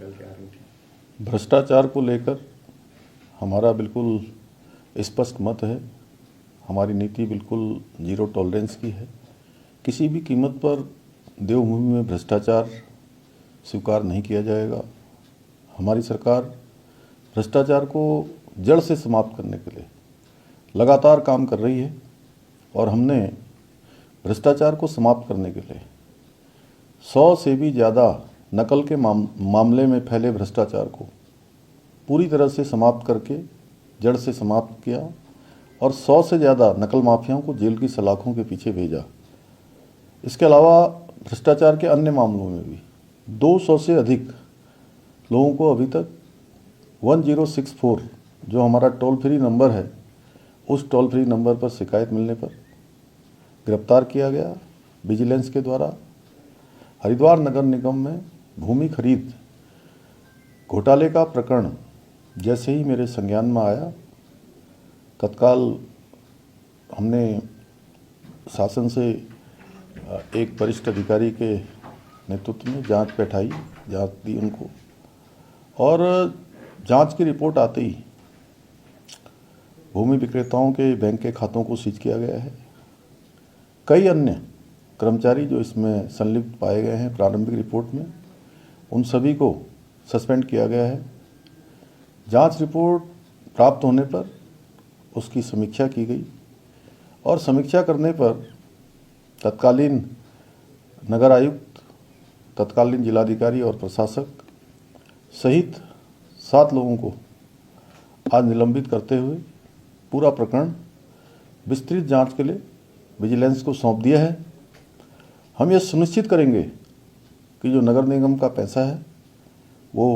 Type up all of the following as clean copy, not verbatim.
निकल के आ रही थी। भ्रष्टाचार को लेकर हमारा बिल्कुल स्पष्ट मत है। हमारी नीति बिल्कुल जीरो टॉलरेंस की है। किसी भी कीमत पर देवभूमि में भ्रष्टाचार स्वीकार नहीं किया जाएगा। हमारी सरकार भ्रष्टाचार को जड़ से समाप्त करने के लिए लगातार काम कर रही है और हमने भ्रष्टाचार को समाप्त करने के लिए 100 से भी ज़्यादा नकल के मामले में फैले भ्रष्टाचार को पूरी तरह से समाप्त करके जड़ से समाप्त किया और 100 से ज़्यादा नकल माफियाओं को जेल की सलाखों के पीछे भेजा। इसके अलावा भ्रष्टाचार के अन्य मामलों में भी 200 से अधिक लोगों को अभी तक 1064 जो हमारा टोल फ्री नंबर है, उस टोल फ्री नंबर पर शिकायत मिलने पर गिरफ्तार किया गया विजिलेंस के द्वारा। हरिद्वार नगर निगम में भूमि खरीद घोटाले का प्रकरण जैसे ही मेरे संज्ञान में आया, तत्काल हमने शासन से एक वरिष्ठ अधिकारी के नेतृत्व में जांच बैठाई, जांच दी उनको और जांच की रिपोर्ट आते ही भूमि विक्रेताओं के बैंक के खातों को सीज किया गया है। कई अन्य कर्मचारी जो इसमें संलिप्त पाए गए हैं प्रारंभिक रिपोर्ट में, उन सभी को सस्पेंड किया गया है। जांच रिपोर्ट प्राप्त होने पर उसकी समीक्षा की गई और समीक्षा करने पर तत्कालीन नगर आयुक्त, तत्कालीन जिलाधिकारी और प्रशासक सहित 7 लोगों को आज निलंबित करते हुए पूरा प्रकरण विस्तृत जांच के लिए विजिलेंस को सौंप दिया है। हम ये सुनिश्चित करेंगे कि जो नगर निगम का पैसा है वो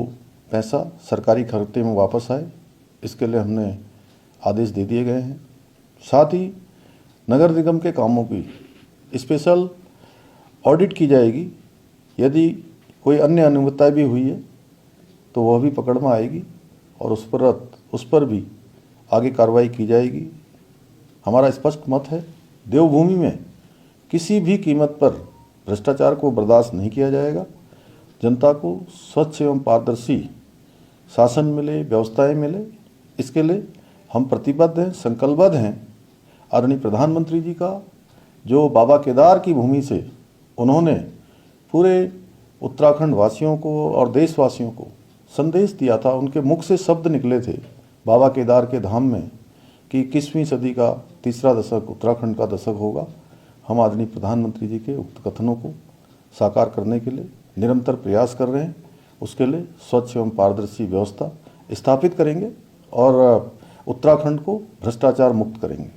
पैसा सरकारी खाते में वापस आए। इसके लिए हमने आदेश दे दिए गए हैं। साथ ही नगर निगम के कामों की स्पेशल ऑडिट की जाएगी। यदि कोई अन्य अनियमितता भी हुई है तो वह भी पकड़ में आएगी और उस पर भी आगे कार्रवाई की जाएगी। हमारा स्पष्ट मत है, देवभूमि में किसी भी कीमत पर भ्रष्टाचार को बर्दाश्त नहीं किया जाएगा। जनता को स्वच्छ एवं पारदर्शी शासन मिले, व्यवस्थाएं मिले, इसके लिए हम प्रतिबद्ध हैं, संकल्पबद्ध हैं। आदरणीय प्रधानमंत्री जी का जो बाबा केदार की भूमि से उन्होंने पूरे उत्तराखंड वासियों को और देशवासियों को संदेश दिया था, उनके मुख से शब्द निकले थे बाबा केदार के धाम में कि 21वीं सदी का तीसरा दशक उत्तराखंड का दशक होगा। हम आदरणीय प्रधानमंत्री जी के उक्त कथनों को साकार करने के लिए निरंतर प्रयास कर रहे हैं। उसके लिए स्वच्छ एवं पारदर्शी व्यवस्था स्थापित करेंगे और उत्तराखंड को भ्रष्टाचार मुक्त करेंगे।